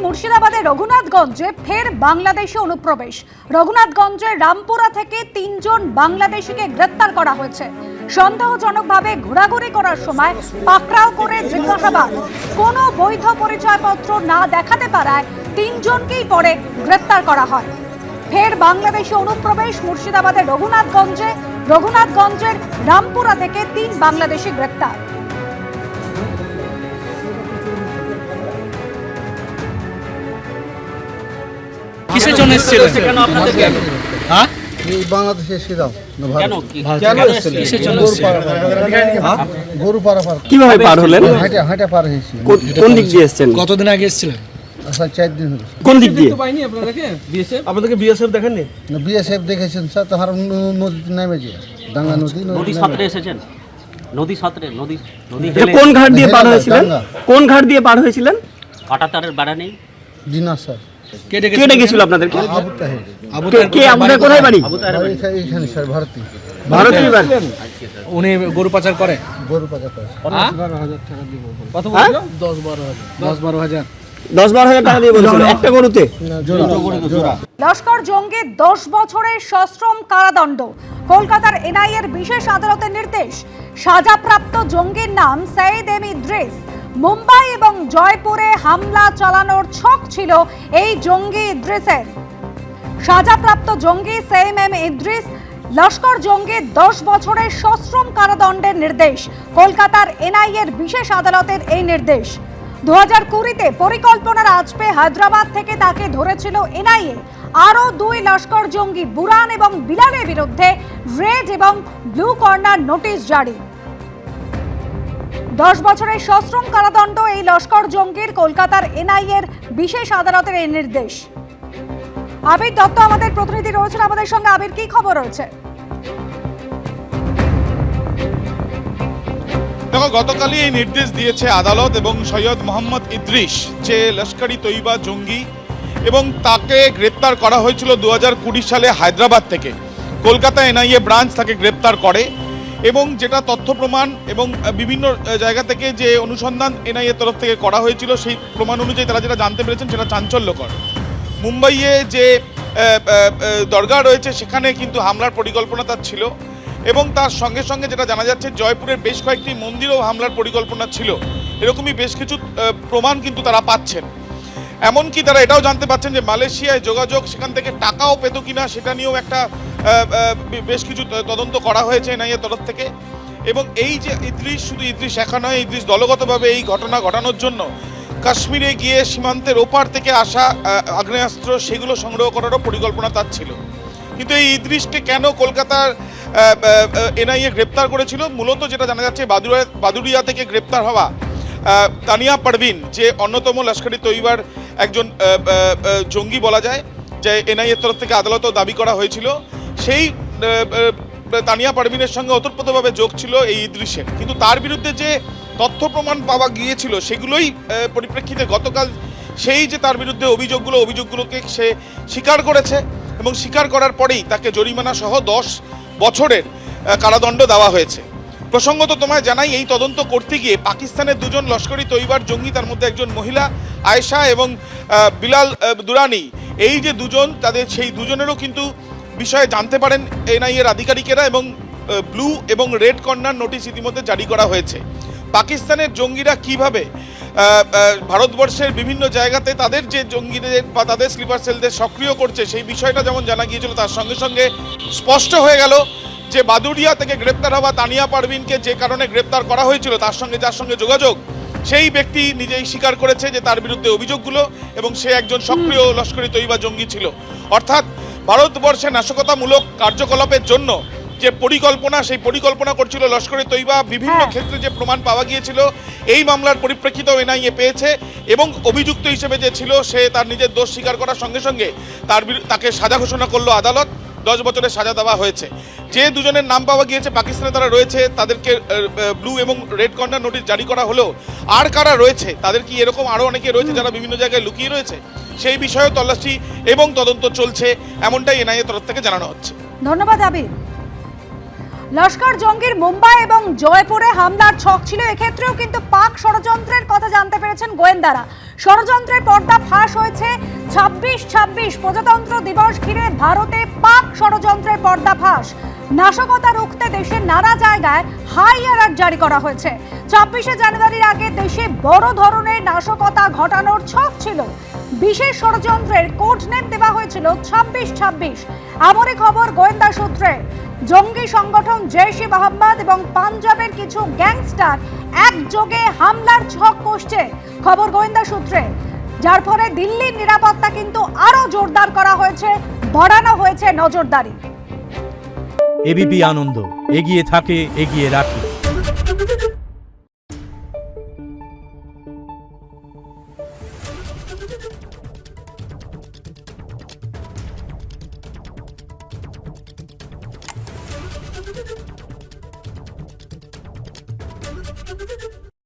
মুর্শিদাবাদের রঘুনাথগঞ্জে ফের বাংলাদেশি অনুপ্রবেশ। রঘুনাথগঞ্জের রামপুরা থেকে 3 জন বাংলাদেশিকে গ্রেপ্তার করা হয়েছে। সন্দেহজনকভাবে ঘোরাঘুরি করার সময় পাকড়াও করে জিজ্ঞাসাবাদ। কোনো বৈধ পরিচয়পত্র না দেখাতে পারায় 3 জনকেই পরে গ্রেপ্তার করা হয়। ফের বাংলাদেশি অনুপ্রবেশ মুর্শিদাবাদের রঘুনাথগঞ্জের রামপুরা থেকে 3 বাংলাদেশি গ্রেপ্তার। কিসের জন্য এসেছিলেন? কেন আপনাদের কেন? হ্যাঁ? এই বাংলাদেশে এসেছিলাম না ভাই। কেন এসেছিলেন? কিসের জন্য এসেছিলেন? গরু পাড়া কিভাবে পার হলেন? হাঁটা পার হয়েছি। কোন দিক দিয়ে এসেছেন? কতদিন আগে এসেছিলেন? আচ্ছা 4 দিন হলো। কোন দিক দিয়ে? আপনাদেরকে বিএসএফ দেখেননি? না বিএসএফ দেখেছেন স্যার, তো হার নদীতে নেমে যায়, ডাঙ্গা নদী সাঁতরে এসেছেন? নদী সাঁতরে নদী এটা কোন ঘাট দিয়ে পার হয়েছিলেন? কোন ঘাট দিয়ে পার হয়েছিলেন? কাঁটাতারের বেড়া নেই? দিনা স্যার। কে ডেকেছিল আপনাদেরকে? আবু তাহের। কে আপনাদের কোথায় বাড়ি? এইখানে স্যার, ভারতী বাড়ি। উনি গরু পাচার করে? গরু পাচার করে। 10-12 হাজার টাকা দিব। কত বলছিল? 10-12 হাজার। 10-12 হাজার টাকা দিয়ে বলেছিল একটা গরুতে? জোড়া। লস্কর জঙ্গি 10 বছরের সশ্রম কারাদণ্ড। কলকাতার এনআইএর বিশেষ আদালতের নির্দেশ। সাজাপ্রাপ্ত জঙ্গির নাম সঈদ এম ইদ্রিস। মুম্বাই এবং জয়পুরে হামলা চালানোর ছক ছিল এই জঙ্গি ইদ্রিসের। সাজাপ্রাপ্ত জঙ্গি সঈদ এম ইদ্রিস লস্কর জঙ্গি 10 বছরের সশ্রম কারাদণ্ডের নির্দেশ। কলকাতার এনআইএর বিশেষ আদালতের এই নির্দেশ। 2020-তে পরিকল্পনার আঁচপে হায়দ্রাবাদ থেকে তাকে ধরেছিল এনআইএ। আরও 2 লস্কর জঙ্গি বুরান এবং বিলালের বিরুদ্ধে রেড এবং ব্লু কর্নার নোটিশ জারি। 10 বছরের সশ্রম কারাদণ্ড এই লস্কর জঙ্গির। কলকাতার এনআইএর বিশেষ আদালতের এই নির্দেশ। আবির দত্ত আমাদের প্রতিনিধি রয়েছেন আমাদের সঙ্গে। আবির, কি খবর রয়েছে? দেখো, গতকালই এই নির্দেশ দিয়েছে আদালত এবং সৈয়দ মোহাম্মদ ইদ্রিস, যে লস্করি তৈবা জঙ্গি, এবং তাকে গ্রেপ্তার করা হয়েছিল 2020 সালে হায়দ্রাবাদ থেকে। কলকাতা এনআইএ ব্রাঞ্চ তাকে গ্রেপ্তার করে এবং যেটা তথ্য প্রমাণ এবং বিভিন্ন জায়গা থেকে যে অনুসন্ধান এনআইএ তরফ থেকে করা হয়েছিল, সেই প্রমাণ অনুযায়ী তারা যেটা জানতে পেরেছেন সেটা চাঞ্চল্যকর। মুম্বাইয়ে যে দরগা রয়েছে সেখানে কিন্তু হামলার পরিকল্পনা তার ছিল এবং তার সঙ্গে সঙ্গে যেটা জানা যাচ্ছে জয়পুরের বেশ কয়েকটি মন্দিরেও হামলার পরিকল্পনা ছিল। এরকমই বেশ কিছু প্রমাণ কিন্তু তারা পাচ্ছেন। এমনকি তারা এটাও জানতে পারছেন যে মালয়েশিয়ায় যোগাযোগ, সেখান থেকে টাকাও পেত কিনা সেটা নিয়েও একটা বেশ কিছু তদন্ত করা হয়েছে এনআইএ তরফ থেকে। এবং এই যে ইদ্রিস, শুধু ইদ্রিস একা নয়, ইদ্রিস দলগতভাবে এই ঘটনা ঘটানোর জন্য কাশ্মীরে গিয়ে সীমান্তের ওপার থেকে আসা আগ্নেয়াস্ত্র সেগুলো সংগ্রহ করারও পরিকল্পনা তার ছিল। কিন্তু এই ইদ্রিসকে কেন কলকাতার এনআইএ গ্রেপ্তার করেছিল? মূলত যেটা জানা যাচ্ছে বাদুড়িয়া থেকে গ্রেপ্তার হওয়া তানিয়া পারভিন, যে অন্যতম লস্করি তৈবার একজন জঙ্গি বলা যায়, যে এনআইএর তরফ থেকে আদালতও দাবি করা হয়েছিল, সেই তানিয়া পারভিনের সঙ্গে ওতপ্রোতভাবে যোগ ছিল এই ইদ্রিসের। কিন্তু তার বিরুদ্ধে যে তথ্য প্রমাণ পাওয়া গিয়েছিল সেগুলোই পরিপ্রেক্ষিতে গতকাল সেই যে তার বিরুদ্ধে অভিযোগগুলোকে সে স্বীকার করেছে এবং স্বীকার করার পরেই তাকে জরিমানা সহ 10 বছরের কারাদণ্ড দেওয়া হয়েছে। প্রসঙ্গত তোমায় জানাই, এই তদন্ত করতে গিয়ে পাকিস্তানের 2 জন লস্করি তৈবার জঙ্গি, তার মধ্যে একজন মহিলা আয়েশা এবং বিলাল দুরানি, এই যে 2 জন, তাদের সেই 2 জনেরও কিন্তু বিষয়ে জানতে পারেন এনআইএর আধিকারিকেরা এবং ব্লু এবং রেড কর্নার নোটিশ ইতিমধ্যে জারি করা হয়েছে। পাকিস্তানের জঙ্গিরা কিভাবে ভারতবর্ষের বিভিন্ন জায়গাতে তাদের যে জঙ্গিদের বা তাদের স্লিপার সেলদের সক্রিয় করছে সেই বিষয়টা যেমন জানা গিয়েছিল, তার সঙ্গে সঙ্গে স্পষ্ট হয়ে গেল যে বাদুড়িয়া থেকে গ্রেপ্তার হওয়া তানিয়া পারভিনকে যে কারণে গ্রেপ্তার করা হয়েছিল, তার সঙ্গে যার সঙ্গে যোগাযোগ, সেই ব্যক্তি নিজেই স্বীকার করেছে যে তার বিরুদ্ধে অভিযোগগুলো এবং সে একজন সক্রিয় লস্করি তৈবা জঙ্গি ছিল। অর্থাৎ ভারতবর্ষে নাশকতামূলক কার্যকলাপের জন্য যে পরিকল্পনা, সেই পরিকল্পনা করছিল লস্করি তৈবা। বিভিন্ন ক্ষেত্রে যে প্রমাণ পাওয়া গিয়েছিল এই মামলার পরিপ্রেক্ষিতেও এনআইএ পেয়েছে এবং অভিযুক্ত হিসেবে যে ছিল সে তার নিজের দোষ স্বীকার করার সঙ্গে সঙ্গে তাকে সাজা ঘোষণা করলো আদালত। 10 বছরের সাজা দেওয়া হয়েছে। যে 2 জনের নাম পাওয়া গিয়েছে পাকিস্তানে তারা রয়েছে, তাদেরকে ব্লু এবং রেড কর্নার নোটিশ জারি করা হলেও আর কারা রয়েছে, তাদের কি এরকম আরও অনেকে রয়েছে যারা বিভিন্ন জায়গায় লুকিয়ে রয়েছে, সেই বিষয়েও তল্লাশি এবং তদন্ত চলছে, এমনটাই এনআইএ তরফ থেকে জানানো হচ্ছে। ধন্যবাদ আবির। লস্কর জঙ্গির মুম্বাই এবং জয়পুরে হামলার ছক ছিল। এক্ষেত্রেও কিন্তু পাক ষড়যন্ত্রের কথা জানতে পেরেছেন গোয়েন্দারা। ষড়যন্ত্রের পর্দা ফাঁস 26 প্রজাতন্ত্র দিবস ঘিরে ভারতে পাক ষড়যন্ত্রের পর্দাফাঁস। নাশকতা রুখতে দেশের নানা জায়গায় হাই অ্যালার্ট জারি করা হয়েছে। 26শে জানুয়ারির আগে দেশে বড় ধরনের নাশকতা ঘটানোর ছক ছিল। বিশেষ ষড়যন্ত্রের কোড নেম দেওয়া হয়েছিল 26-26। এমনই খবর গোয়েন্দা সূত্রে। জঙ্গি সংগঠন জৈশ-ই মোহাম্মদ এবং পাঞ্জাবের কিছু গ্যাংস্টার একযোগে হামলার ছক কষছে, খবর গোয়েন্দা সূত্রে। যার ফলে দিল্লির নিরাপত্তা কিন্তু আরো জোরদার করা হয়েছে, বাড়ানো হয়েছে নজরদারি। এবিপি আনন্দ, এগিয়ে থাকে, এগিয়ে রাখে।